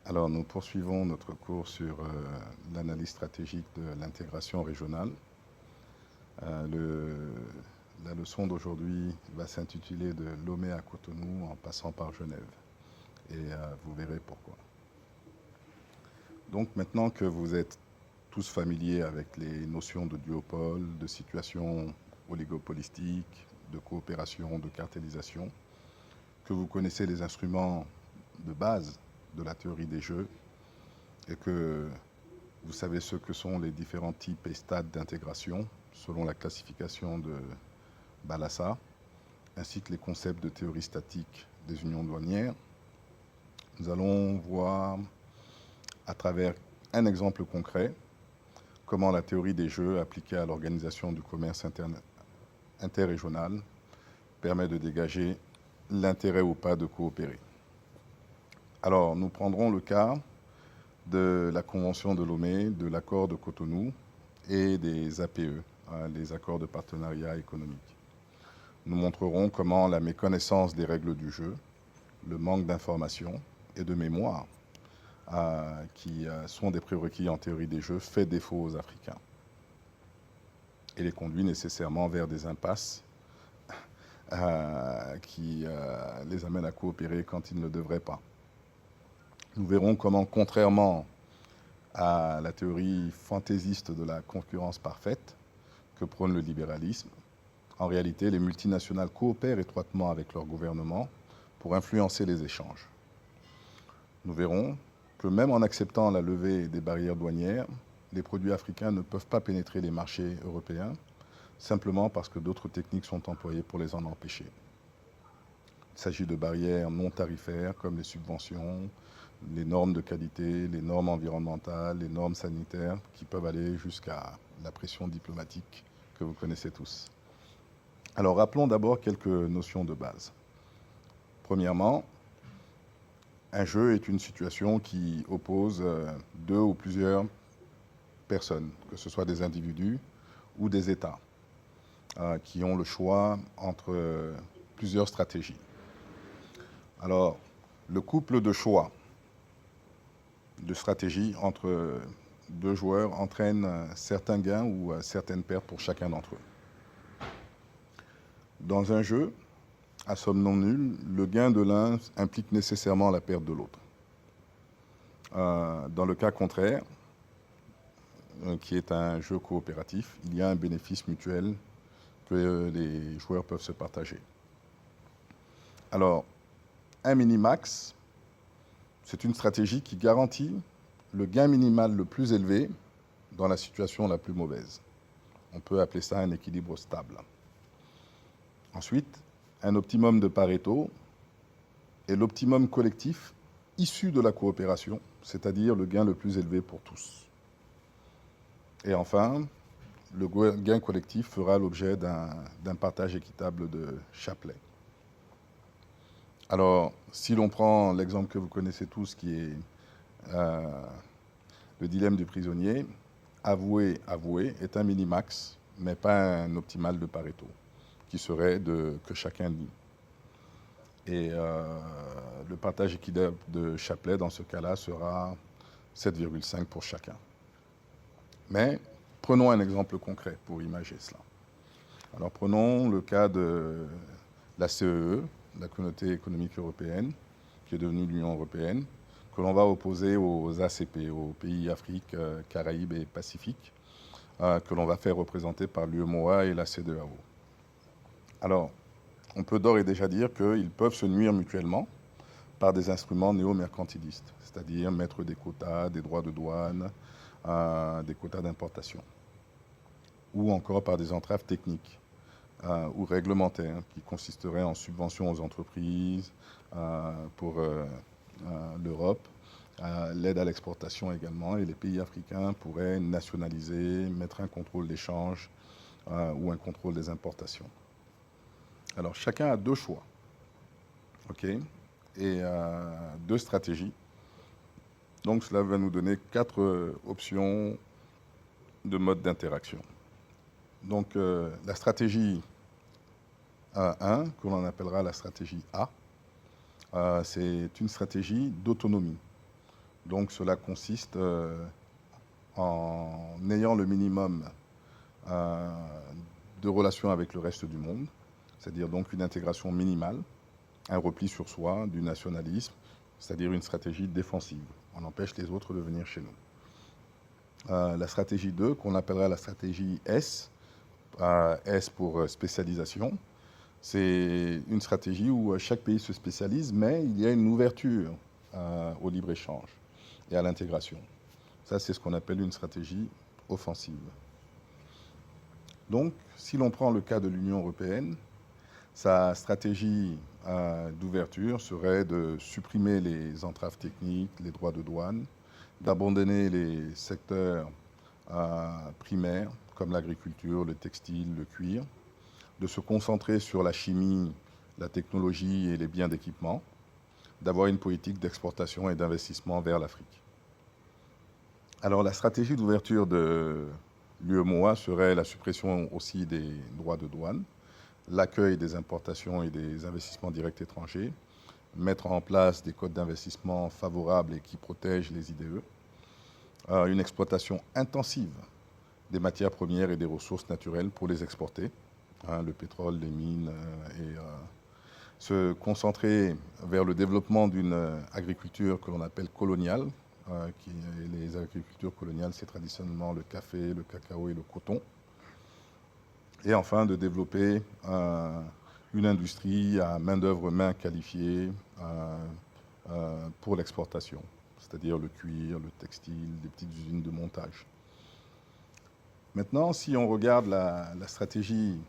Alors, nous poursuivons notre cours sur l'analyse stratégique de l'intégration régionale. La leçon d'aujourd'hui va s'intituler de Lomé à Cotonou en passant par Genève. Et vous verrez pourquoi. Donc, maintenant que vous êtes tous familiers avec les notions de duopole, de situation oligopolistique, de coopération, de cartélisation, que vous connaissez les instruments de base de la théorie des jeux et que vous savez ce que sont les différents types et stades d'intégration selon la classification de Balassa, ainsi que les concepts de théorie statique des unions douanières. Nous allons voir à travers un exemple concret comment la théorie des jeux appliquée à l'organisation du commerce interrégional permet de dégager l'intérêt ou pas de coopérer. Alors, nous prendrons le cas de la Convention de Lomé, de l'accord de Cotonou et des APE, les accords de partenariat économique. Nous montrerons comment la méconnaissance des règles du jeu, le manque d'information et de mémoire, qui sont des prérequis en théorie des jeux, fait défaut aux Africains et les conduit nécessairement vers des impasses qui les amènent à coopérer quand ils ne le devraient pas. Nous verrons comment, contrairement à la théorie fantaisiste de la concurrence parfaite que prône le libéralisme, en réalité, les multinationales coopèrent étroitement avec leur gouvernement pour influencer les échanges. Nous verrons que même en acceptant la levée des barrières douanières, les produits africains ne peuvent pas pénétrer les marchés européens, simplement parce que d'autres techniques sont employées pour les en empêcher. Il s'agit de barrières non tarifaires comme les subventions, les normes de qualité, les normes environnementales, les normes sanitaires, qui peuvent aller jusqu'à la pression diplomatique que vous connaissez tous. Alors rappelons d'abord quelques notions de base. Premièrement, un jeu est une situation qui oppose deux ou plusieurs personnes, que ce soit des individus ou des États, qui ont le choix entre plusieurs stratégies. Alors, le couple de choix de stratégie entre deux joueurs entraîne certains gains ou certaines pertes pour chacun d'entre eux. Dans un jeu, à somme non nulle, le gain de l'un implique nécessairement la perte de l'autre. Dans le cas contraire, qui est un jeu coopératif, il y a un bénéfice mutuel que les joueurs peuvent se partager. Alors, un minimax, c'est une stratégie qui garantit le gain minimal le plus élevé dans la situation la plus mauvaise. On peut appeler ça un équilibre stable. Ensuite, un optimum de Pareto est l'optimum collectif issu de la coopération, c'est-à-dire le gain le plus élevé pour tous. Et enfin, le gain collectif fera l'objet d'un partage équitable de Shapley. Alors, si l'on prend l'exemple que vous connaissez tous, qui est le dilemme du prisonnier, avoué est un minimax, mais pas un optimal de Pareto, qui serait que chacun nie. Et le partage équitable de Shapley, dans ce cas-là, sera 7,5 pour chacun. Mais prenons un exemple concret pour imager cela. Alors prenons le cas de la CEE, la Communauté économique européenne, qui est devenue l'Union européenne, que l'on va opposer aux ACP, aux pays Afrique, Caraïbes et Pacifique, que l'on va faire représenter par l'UEMOA et la CEDEAO. Alors, on peut d'ores et déjà dire qu'ils peuvent se nuire mutuellement par des instruments néo-mercantilistes, c'est-à-dire mettre des quotas, des droits de douane, des quotas d'importation, ou encore par des entraves techniques ou réglementaires qui consisteraient en subventions aux entreprises pour l'Europe, l'aide à l'exportation également, et les pays africains pourraient nationaliser, mettre un contrôle d'échange ou un contrôle des importations. Alors chacun a deux choix, ok, et deux stratégies. Donc cela va nous donner 4 options de mode d'interaction. Donc la stratégie 1, que l'on appellera la stratégie A, c'est une stratégie d'autonomie. Donc cela consiste en ayant le minimum de relations avec le reste du monde, c'est-à-dire donc une intégration minimale, un repli sur soi, du nationalisme, c'est-à-dire une stratégie défensive. On empêche les autres de venir chez nous. La stratégie 2, qu'on appellera la stratégie S, S pour spécialisation, c'est une stratégie où chaque pays se spécialise, mais il y a une ouverture au libre-échange et à l'intégration. Ça, c'est ce qu'on appelle une stratégie offensive. Donc, si l'on prend le cas de l'Union européenne, sa stratégie d'ouverture serait de supprimer les entraves techniques, les droits de douane, d'abandonner les secteurs primaires comme l'agriculture, le textile, le cuir, de se concentrer sur la chimie, la technologie et les biens d'équipement, d'avoir une politique d'exportation et d'investissement vers l'Afrique. Alors la stratégie d'ouverture de l'UEMOA serait la suppression aussi des droits de douane, l'accueil des importations et des investissements directs étrangers, mettre en place des codes d'investissement favorables et qui protègent les IDE, une exploitation intensive des matières premières et des ressources naturelles pour les exporter, le pétrole, les mines, et se concentrer vers le développement d'une agriculture que l'on appelle coloniale. Les agricultures coloniales, c'est traditionnellement le café, le cacao et le coton. Et enfin, de développer une industrie à main-d'œuvre qualifiée pour l'exportation, c'est-à-dire le cuir, le textile, des petites usines de montage. Maintenant, si on regarde la stratégie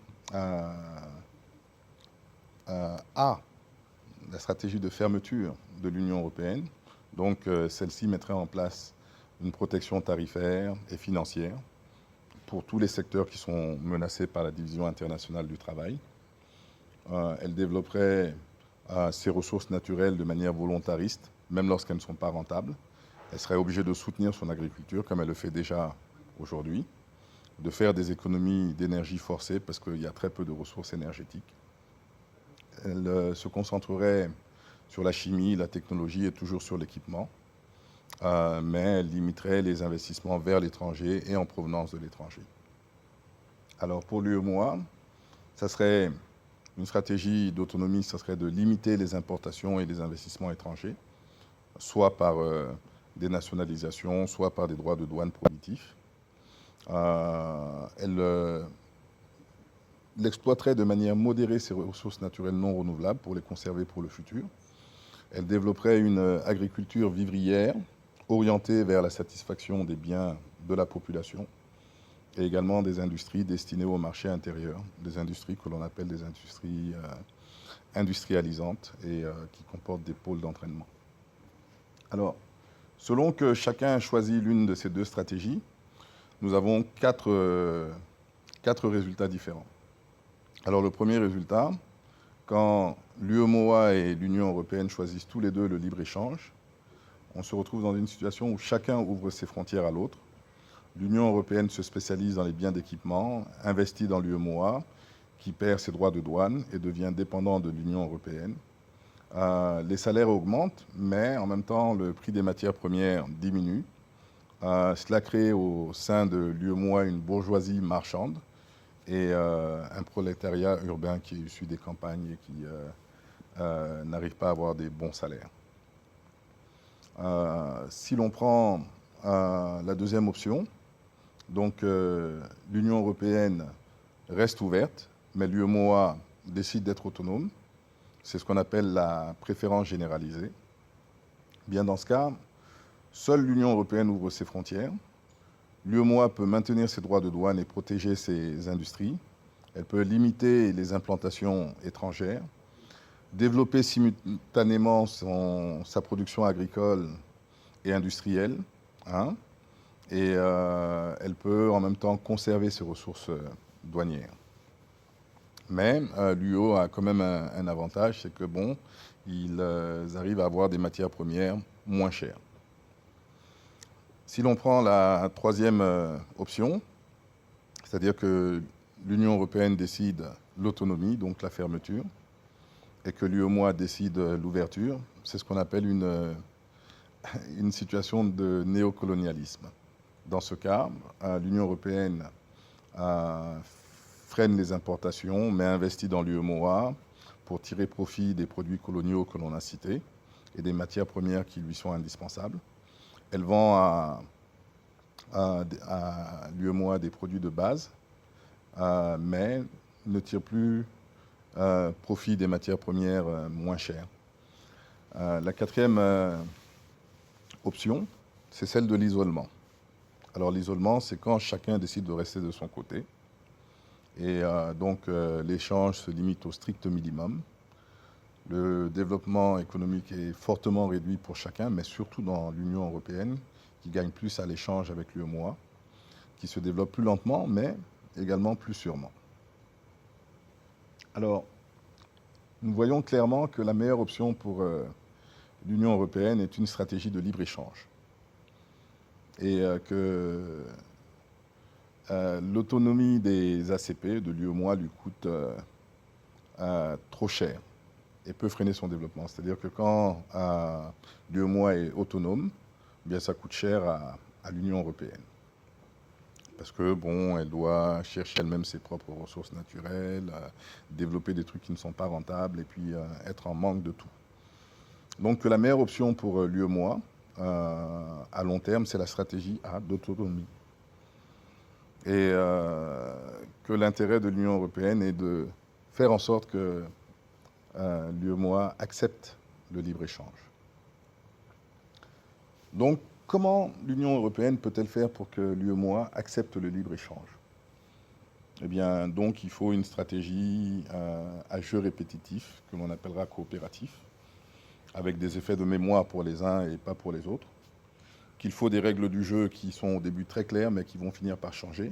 la stratégie de fermeture de l'Union européenne, donc celle-ci mettrait en place une protection tarifaire et financière pour tous les secteurs qui sont menacés par la division internationale du travail. Elle développerait ses ressources naturelles de manière volontariste, même lorsqu'elles ne sont pas rentables. Elle serait obligée de soutenir son agriculture, comme elle le fait déjà aujourd'hui, de faire des économies d'énergie forcées, parce qu'il y a très peu de ressources énergétiques. Elle se concentrerait sur la chimie, la technologie et toujours sur l'équipement, mais elle limiterait les investissements vers l'étranger et en provenance de l'étranger. Alors pour l'UEMOA, ça serait une stratégie d'autonomie, ça serait de limiter les importations et les investissements étrangers, soit par des nationalisations, soit par des droits de douane prohibitifs. Elle exploiterait de manière modérée ces ressources naturelles non renouvelables pour les conserver pour le futur. Elle développerait une agriculture vivrière orientée vers la satisfaction des biens de la population et également des industries destinées au marché intérieur, des industries que l'on appelle des industries industrialisantes et qui comportent des pôles d'entraînement. Alors, selon que chacun choisit l'une de ces deux stratégies, nous avons quatre résultats différents. Alors le premier résultat, quand l'UEMOA et l'Union européenne choisissent tous les deux le libre-échange, on se retrouve dans une situation où chacun ouvre ses frontières à l'autre. L'Union européenne se spécialise dans les biens d'équipement, investit dans l'UEMOA, qui perd ses droits de douane et devient dépendant de l'Union européenne. Les salaires augmentent, mais en même temps, le prix des matières premières diminue. Cela crée au sein de l'UEMOA une bourgeoisie marchande et un prolétariat urbain qui est issu des campagnes et qui n'arrive pas à avoir des bons salaires. Si l'on prend la deuxième option, donc l'Union européenne reste ouverte, mais l'UEMOA décide d'être autonome. C'est ce qu'on appelle la préférence généralisée. Bien dans ce cas, seule l'Union européenne ouvre ses frontières. L'UEMOA peut maintenir ses droits de douane et protéger ses industries. Elle peut limiter les implantations étrangères, développer simultanément sa production agricole et industrielle, et elle peut en même temps conserver ses ressources douanières. Mais l'UE a quand même un avantage, c'est que bon, ils arrivent à avoir des matières premières moins chères. Si l'on prend la troisième option, c'est-à-dire que l'Union européenne décide l'autonomie, donc la fermeture, et que l'UEMOA décide l'ouverture, c'est ce qu'on appelle une une situation de néocolonialisme. Dans ce cas, l'Union européenne freine les importations, mais investit dans l'UEMOA pour tirer profit des produits coloniaux que l'on a cités et des matières premières qui lui sont indispensables. Elle vend à l'UEMOA des produits de base, mais ne tire plus profit des matières premières moins chères. La quatrième option, c'est celle de l'isolement. Alors l'isolement, c'est quand chacun décide de rester de son côté. Et donc l'échange se limite au strict minimum. Le développement économique est fortement réduit pour chacun, mais surtout dans l'Union européenne, qui gagne plus à l'échange avec l'UEMOA, qui se développe plus lentement, mais également plus sûrement. Alors, nous voyons clairement que la meilleure option pour l'Union européenne est une stratégie de libre-échange. Et que l'autonomie des ACP, de l'UEMOA, lui coûte trop cher et peut freiner son développement. C'est-à-dire que quand l'UEMOA est autonome, eh bien ça coûte cher à l'Union européenne. Parce que, bon, elle doit chercher elle-même ses propres ressources naturelles, développer des trucs qui ne sont pas rentables et puis être en manque de tout. Donc la meilleure option pour l'UEMOA, à long terme, c'est la stratégie d'autonomie. Et que l'intérêt de l'Union européenne est de faire en sorte que l'UEMOA accepte le libre-échange. Donc, comment l'Union européenne peut-elle faire pour que l'UEMOA accepte le libre-échange? Eh bien, donc, il faut une stratégie à jeu répétitif, que l'on appellera coopératif, avec des effets de mémoire pour les uns et pas pour les autres. Qu'il faut des règles du jeu qui sont au début très claires, mais qui vont finir par changer.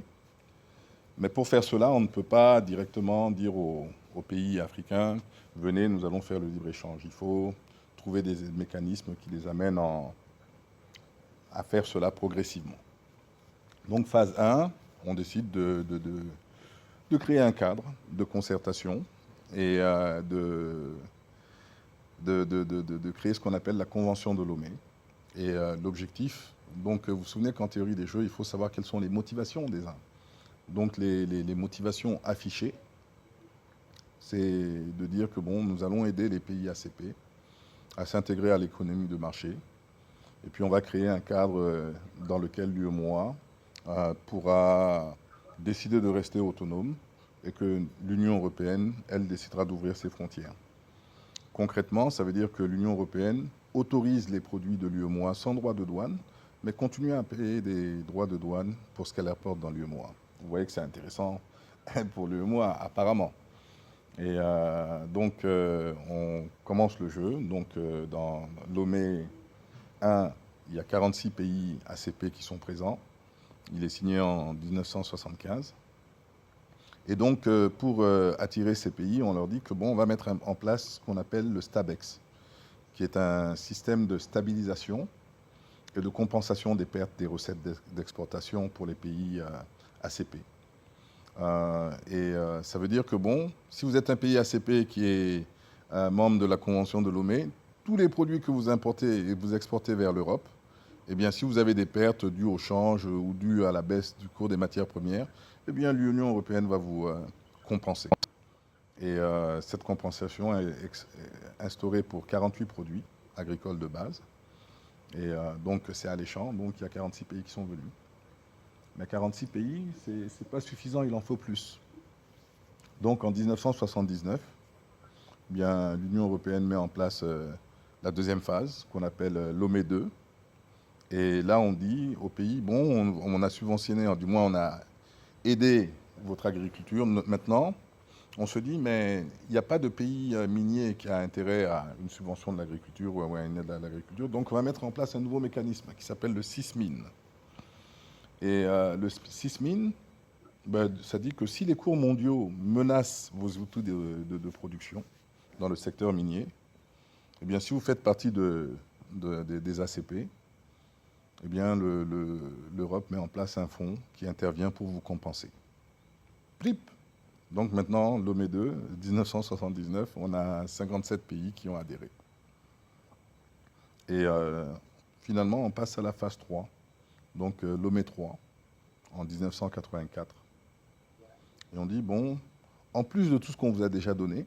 Mais pour faire cela, on ne peut pas directement dire aux pays africains, venez, nous allons faire le libre-échange. Il faut trouver des mécanismes qui les amènent à faire cela progressivement. Donc phase 1, on décide de créer un cadre de concertation et de créer ce qu'on appelle la Convention de Lomé. Et l'objectif, donc vous vous souvenez qu'en théorie des jeux, il faut savoir quelles sont les motivations des uns. Donc les motivations affichées, c'est de dire que bon, nous allons aider les pays ACP à s'intégrer à l'économie de marché. Et puis on va créer un cadre dans lequel l'UEMOA pourra décider de rester autonome et que l'Union européenne, elle, décidera d'ouvrir ses frontières. Concrètement, ça veut dire que l'Union européenne autorise les produits de l'UEMOA sans droit de douane, mais continue à payer des droits de douane pour ce qu'elle apporte dans l'UEMOA. Vous voyez que c'est intéressant pour l'UEMOA, apparemment. Et donc, on commence le jeu. Donc, dans Lomé 1, il y a 46 pays ACP qui sont présents. Il est signé en 1975. Et donc, pour attirer ces pays, on leur dit que bon, on va mettre en place ce qu'on appelle le STABEX, qui est un système de stabilisation et de compensation des pertes des recettes d'exportation pour les pays ACP. Ça veut dire que bon, si vous êtes un pays ACP qui est membre de la Convention de Lomé, tous les produits que vous importez et vous exportez vers l'Europe, eh bien, si vous avez des pertes dues au change ou dues à la baisse du cours des matières premières, eh bien, l'Union européenne va vous compenser. Et cette compensation est instaurée pour 48 produits agricoles de base. Et donc, c'est alléchant. Donc, il y a 46 pays qui sont venus. Mais 46 pays, ce n'est pas suffisant, il en faut plus. Donc, en 1979, eh bien, l'Union européenne met en place la deuxième phase, qu'on appelle Lomé 2. Et là, on dit aux pays, bon, on a subventionné, du moins on a aidé votre agriculture. Maintenant, on se dit, mais il n'y a pas de pays minier qui a intérêt à une subvention de l'agriculture ou à une aide à l'agriculture. Donc, on va mettre en place un nouveau mécanisme qui s'appelle le SISMIN. Et le SISMIN, ça dit que si les cours mondiaux menacent vos outils de production dans le secteur minier, eh bien, si vous faites partie des ACP, eh bien, l'Europe met en place un fonds qui intervient pour vous compenser. Plip. Donc maintenant, Lomé 2, 1979, on a 57 pays qui ont adhéré. Et finalement, on passe à la phase 3, donc Lomé 3, en 1984. Et on dit, bon, en plus de tout ce qu'on vous a déjà donné,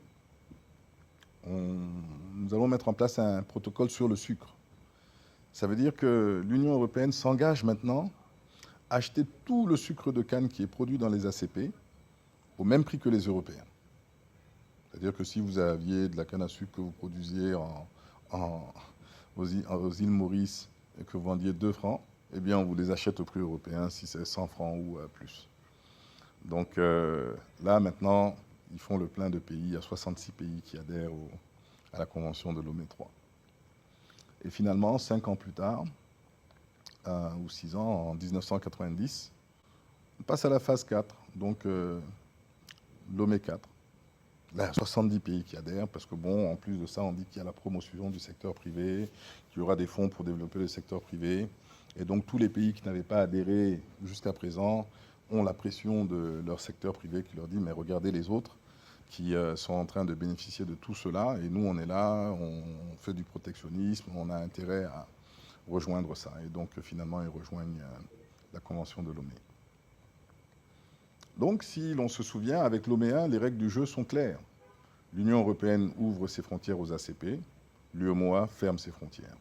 nous allons mettre en place un protocole sur le sucre. Ça veut dire que l'Union européenne s'engage maintenant à acheter tout le sucre de canne qui est produit dans les ACP au même prix que les Européens. C'est-à-dire que si vous aviez de la canne à sucre que vous produisiez aux îles Maurice et que vous vendiez 2 francs, eh bien on vous les achète au prix européen si c'est 100 francs ou plus. Donc là maintenant, ils font le plein de pays. Il y a 66 pays qui adhèrent à la Convention de Lomé 3. Et finalement, 5 ans plus tard, ou 6 ans, en 1990, on passe à la phase 4, donc Lomé 4. Là, il y a 70 pays qui adhèrent, parce que bon, en plus de ça, on dit qu'il y a la promotion du secteur privé, qu'il y aura des fonds pour développer le secteur privé. Et donc tous les pays qui n'avaient pas adhéré jusqu'à présent ont la pression de leur secteur privé qui leur dit, mais regardez les autres qui sont en train de bénéficier de tout cela, et nous on est là, on fait du protectionnisme, on a intérêt à rejoindre ça. Et donc finalement ils rejoignent la Convention de Lomé. Donc si l'on se souvient, avec Lomé 1, les règles du jeu sont claires. L'Union européenne ouvre ses frontières aux ACP, l'UEMOA ferme ses frontières.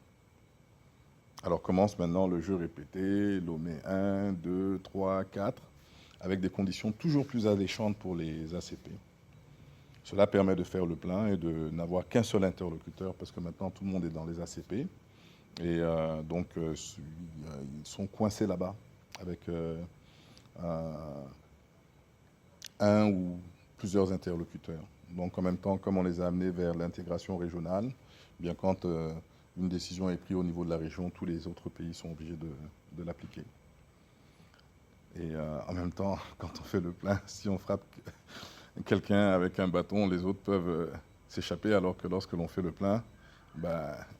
Alors commence maintenant le jeu répété, Lomé 1, 2, 3, 4, avec des conditions toujours plus alléchantes pour les ACP. Cela permet de faire le plein et de n'avoir qu'un seul interlocuteur, parce que maintenant tout le monde est dans les ACP. Et donc ils sont coincés là-bas avec un ou plusieurs interlocuteurs. Donc en même temps, comme on les a amenés vers l'intégration régionale, bien quand une décision est prise au niveau de la région, tous les autres pays sont obligés de l'appliquer. Et en même temps, quand on fait le plein, si on frappe quelqu'un avec un bâton, les autres peuvent s'échapper, alors que lorsque l'on fait le plein, il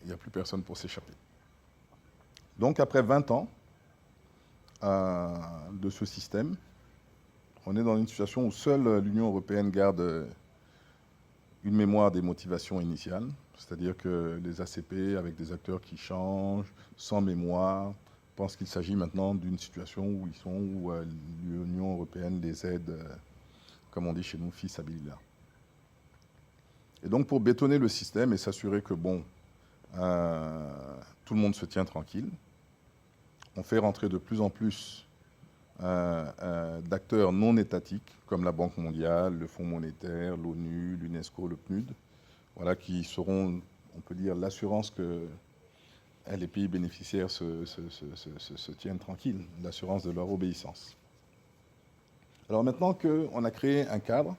n'y a plus personne pour s'échapper. Donc après 20 ans de ce système, on est dans une situation où seule l'Union européenne garde une mémoire des motivations initiales, c'est-à-dire que les ACP, avec des acteurs qui changent, sans mémoire, pensent qu'il s'agit maintenant d'une situation où ils sont, où l'Union européenne les aide, comme on dit chez nous, fils habilia. Et donc pour bétonner le système et s'assurer que, bon, tout le monde se tient tranquille, on fait rentrer de plus en plus d'acteurs non étatiques, comme la Banque mondiale, le Fonds monétaire, l'ONU, l'UNESCO, le PNUD, voilà, qui seront, on peut dire, l'assurance que les pays bénéficiaires se tiennent tranquilles, l'assurance de leur obéissance. Alors maintenant qu'on a créé un cadre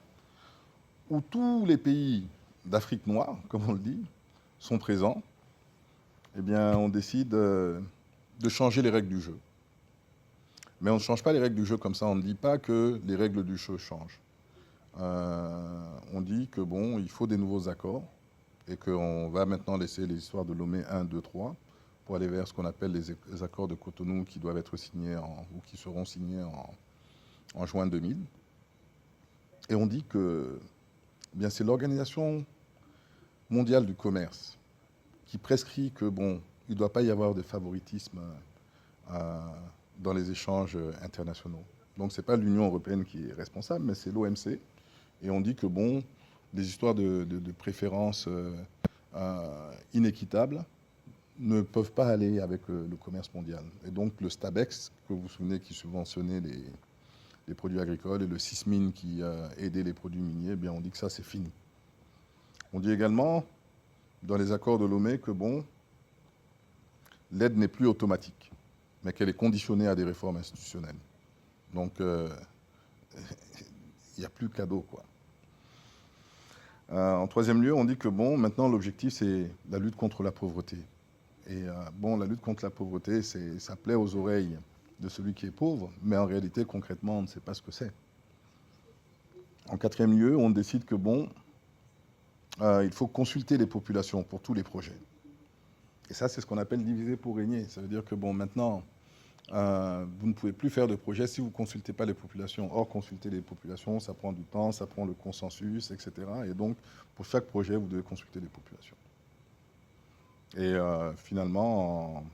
où tous les pays d'Afrique noire, comme on le dit, sont présents, eh bien, on décide de changer les règles du jeu. Mais on ne change pas les règles du jeu comme ça, on ne dit pas que les règles du jeu changent. On dit que bon, il faut des nouveaux accords et qu'on va maintenant laisser les histoires de Lomé 1, 2, 3 pour aller vers ce qu'on appelle les accords de Cotonou qui doivent être signés ou qui seront signés en juin 2000. Et on dit que eh bien, c'est l'Organisation mondiale du commerce qui prescrit que bon, il ne doit pas y avoir de favoritisme dans les échanges internationaux. Donc ce n'est pas l'Union européenne qui est responsable, mais c'est l'OMC. Et on dit que bon, des histoires de préférences inéquitables ne peuvent pas aller avec le commerce mondial. Et donc le STABEX, que vous vous souvenez, qui subventionnait les produits agricoles, et le SISMIN qui aidait les produits miniers, eh bien on dit que ça c'est fini. On dit également, dans les accords de Lomé, que bon, l'aide n'est plus automatique, mais qu'elle est conditionnée à des réformes institutionnelles. Donc, il n'y a plus cadeau, quoi. En troisième lieu, on dit que, bon, maintenant, l'objectif, c'est la lutte contre la pauvreté. Et, bon, la lutte contre la pauvreté, ça plaît aux oreilles de celui qui est pauvre, mais en réalité, concrètement, on ne sait pas ce que c'est. En quatrième lieu, on décide que, bon, il faut consulter les populations pour tous les projets. Et ça, c'est ce qu'on appelle diviser pour régner. Ça veut dire que, bon, maintenant, vous ne pouvez plus faire de projet si vous ne consultez pas les populations. Or, consulter les populations, ça prend du temps, ça prend le consensus, etc. Et donc, pour chaque projet, vous devez consulter les populations. Et finalement,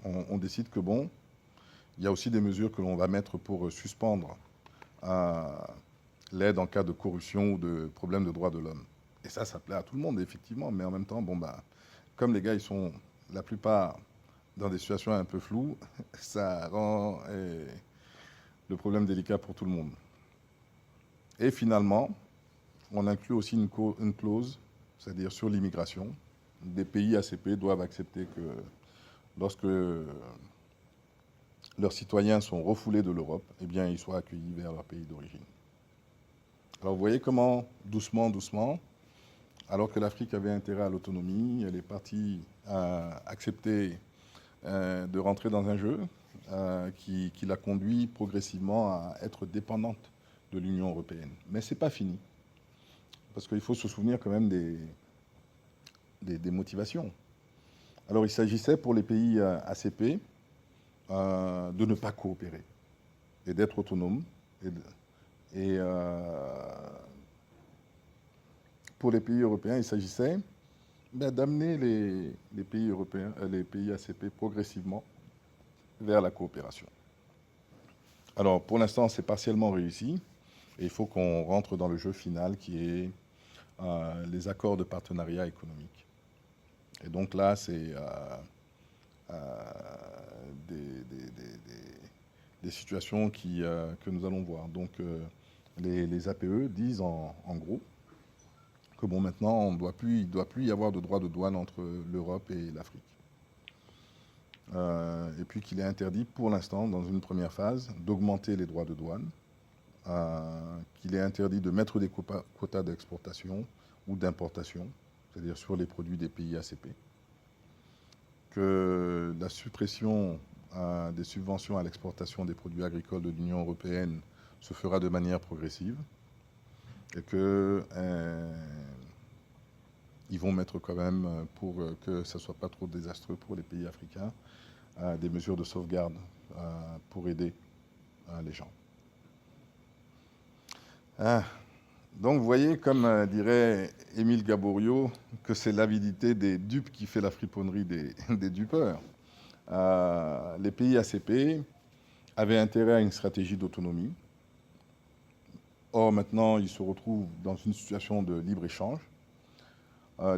on décide que bon, il y a aussi des mesures que l'on va mettre pour suspendre l'aide en cas de corruption ou de problème de droits de l'homme. Et ça plaît à tout le monde, effectivement, mais en même temps, bon, bah, comme les gars, ils sont la plupart dans des situations un peu floues, ça rend le problème délicat pour tout le monde. Et finalement, on inclut aussi une clause, c'est-à-dire sur l'immigration. Des pays ACP doivent accepter que lorsque leurs citoyens sont refoulés de l'Europe, eh bien, ils soient accueillis vers leur pays d'origine. Alors, vous voyez comment, doucement, doucement, alors que l'Afrique avait intérêt à l'autonomie, elle est partie à accepter de rentrer dans un jeu qui l'a conduit progressivement à être dépendante de l'Union européenne. Mais ce n'est pas fini, parce qu'il faut se souvenir quand même des motivations. Alors, il s'agissait pour les pays ACP de ne pas coopérer et d'être autonomes. Et pour les pays européens, il s'agissait d'amener les pays européens, les pays ACP progressivement vers la coopération. Alors, pour l'instant, c'est partiellement réussi. Et il faut qu'on rentre dans le jeu final qui est les accords de partenariat économique. Et donc là, c'est des situations que nous allons voir. Donc, les APE disent en gros que bon, maintenant, il ne doit plus y avoir de droit de douane entre l'Europe et l'Afrique. Et puis qu'il est interdit, pour l'instant, dans une première phase, d'augmenter les droits de douane, qu'il est interdit de mettre des quotas d'exportation ou d'importation, c'est-à-dire sur les produits des pays ACP, que la suppression des subventions à l'exportation des produits agricoles de l'Union européenne se fera de manière progressive, et que ils vont mettre quand même, pour que ça ne soit pas trop désastreux pour les pays africains, des mesures de sauvegarde pour aider les gens. Donc vous voyez, comme dirait Émile Gaboriau, que c'est l'avidité des dupes qui fait la friponnerie des dupeurs. Les pays ACP avaient intérêt à une stratégie d'autonomie. Or, maintenant, ils se retrouvent dans une situation de libre-échange.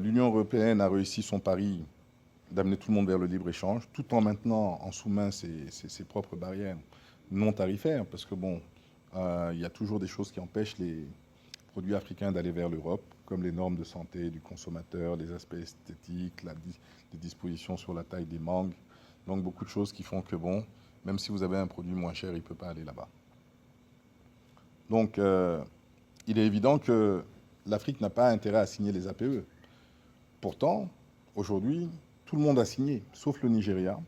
L'Union européenne a réussi son pari d'amener tout le monde vers le libre-échange, tout en maintenant en sous-main ses propres barrières non tarifaires, parce que bon, il y a toujours des choses qui empêchent les produits africains d'aller vers l'Europe, comme les normes de santé du consommateur, les aspects esthétiques, les dispositions sur la taille des mangues. Donc beaucoup de choses qui font que bon, même si vous avez un produit moins cher, il ne peut pas aller là-bas. Donc il est évident que l'Afrique n'a pas intérêt à signer les APE. Pourtant, aujourd'hui, tout le monde a signé, sauf le Nigeria.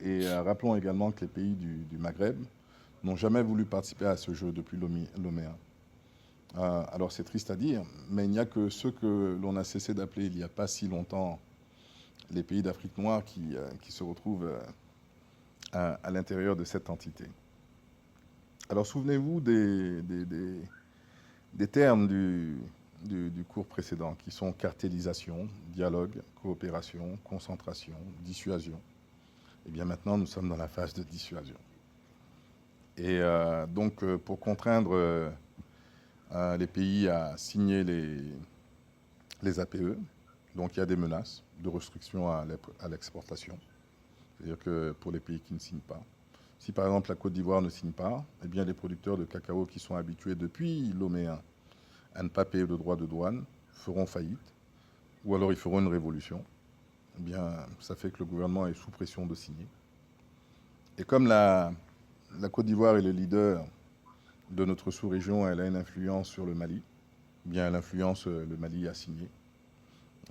Et rappelons également que les pays du Maghreb n'ont jamais voulu participer à ce jeu depuis Lomé 1. Alors c'est triste à dire, mais il n'y a que ceux que l'on a cessé d'appeler il n'y a pas si longtemps les pays d'Afrique noire qui se retrouvent à l'intérieur de cette entité. Alors souvenez-vous des termes du cours précédent, qui sont cartélisation, dialogue, coopération, concentration, dissuasion. Et bien maintenant, nous sommes dans la phase de dissuasion. Et donc, pour contraindre les pays à signer les APE, donc il y a des menaces de restriction à l'exportation. C'est-à-dire que pour les pays qui ne signent pas. Si par exemple la Côte d'Ivoire ne signe pas, eh bien les producteurs de cacao qui sont habitués depuis Lomé 1 à ne pas payer de droits de douane feront faillite, ou alors ils feront une révolution. Eh bien, ça fait que le gouvernement est sous pression de signer. Et comme la Côte d'Ivoire est le leader de notre sous-région, elle a une influence sur le Mali, eh bien elle influence le Mali à signer.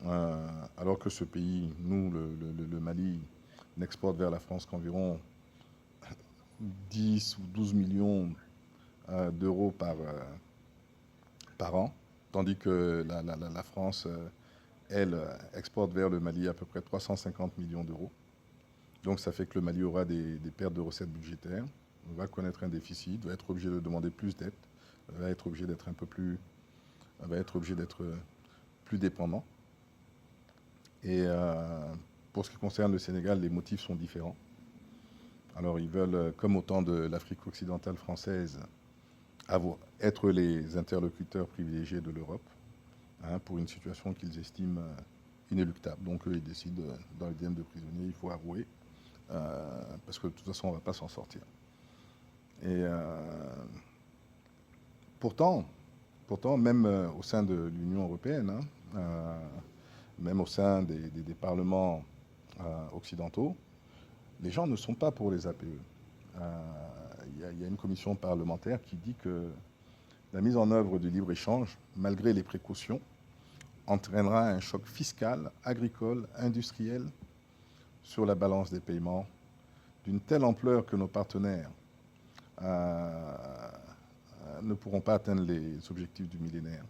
Alors que ce pays, nous, le Mali, n'exporte vers la France qu'environ 10 ou 12 millions d'euros par an, tandis que la France, elle, exporte vers le Mali à peu près 350 millions d'euros. Donc ça fait que le Mali aura des pertes de recettes budgétaires, va connaître un déficit, va être obligé de demander plus d'aide, va être obligé d'être plus dépendant. Et pour ce qui concerne le Sénégal, les motifs sont différents. Alors ils veulent, comme au temps de l'Afrique occidentale française, être les interlocuteurs privilégiés de l'Europe, pour une situation qu'ils estiment inéluctable. Donc eux, ils décident, dans les dizaines de prisonniers, il faut avouer, parce que de toute façon, on ne va pas s'en sortir. Et pourtant, même au sein de l'Union européenne, même au sein des parlements occidentaux, les gens ne sont pas pour les APE. Il y a une commission parlementaire qui dit que la mise en œuvre du libre-échange, malgré les précautions, entraînera un choc fiscal, agricole, industriel sur la balance des paiements d'une telle ampleur que nos partenaires ne pourront pas atteindre les objectifs du millénaire.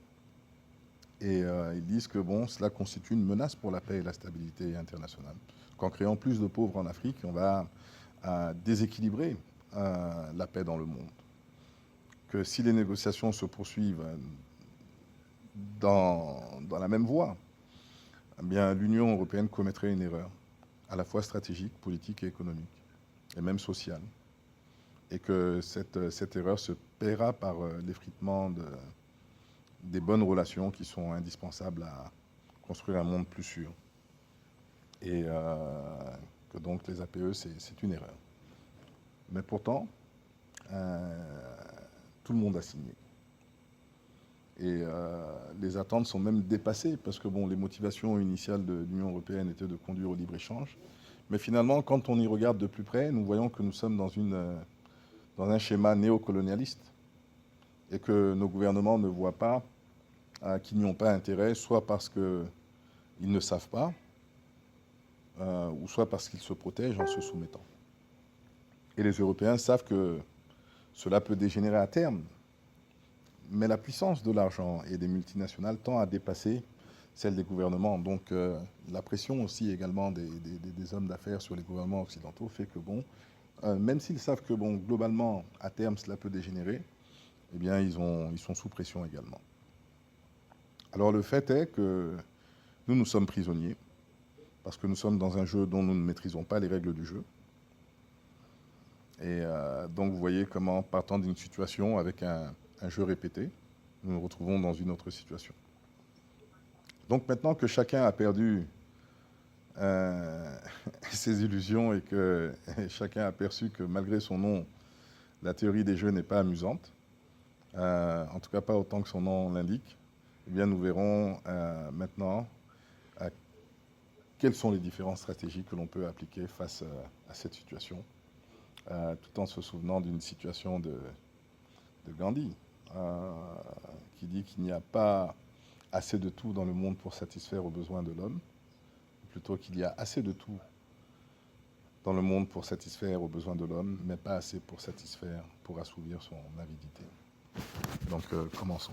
Et ils disent que bon, cela constitue une menace pour la paix et la stabilité internationale. Qu'en créant plus de pauvres en Afrique, on va déséquilibrer la paix dans le monde. Que si les négociations se poursuivent dans la même voie, eh bien, l'Union européenne commettrait une erreur, à la fois stratégique, politique et économique, et même sociale. Et que cette erreur se paiera par l'effritement des bonnes relations qui sont indispensables à construire un monde plus sûr. Et que donc les APE, c'est une erreur. Mais pourtant, tout le monde a signé. Et les attentes sont même dépassées, parce que bon, les motivations initiales de l'Union européenne étaient de conduire au libre-échange. Mais finalement, quand on y regarde de plus près, nous voyons que nous sommes dans un schéma néocolonialiste et que nos gouvernements ne voient pas qu'ils n'y ont pas intérêt, soit parce qu'ils ne savent pas, ou soit parce qu'ils se protègent en se soumettant. Et les Européens savent que cela peut dégénérer à terme, mais la puissance de l'argent et des multinationales tend à dépasser celle des gouvernements. Donc la pression aussi également des hommes d'affaires sur les gouvernements occidentaux fait que bon, même s'ils savent que bon, globalement, à terme, cela peut dégénérer, eh bien, ils sont sous pression également. Alors le fait est que nous sommes prisonniers, parce que nous sommes dans un jeu dont nous ne maîtrisons pas les règles du jeu. Et donc vous voyez comment, partant d'une situation avec un jeu répété, nous nous retrouvons dans une autre situation. Donc maintenant que chacun a perdu ses illusions et que chacun a perçu que malgré son nom, la théorie des jeux n'est pas amusante, en tout cas pas autant que son nom l'indique, eh bien nous verrons maintenant quelles sont les différentes stratégies que l'on peut appliquer face à cette situation, tout en se souvenant d'une citation de Gandhi, qui dit qu'il n'y a pas assez de tout dans le monde pour satisfaire aux besoins de l'homme, plutôt qu'il y a assez de tout dans le monde pour satisfaire aux besoins de l'homme, mais pas assez pour assouvir son avidité. Donc commençons.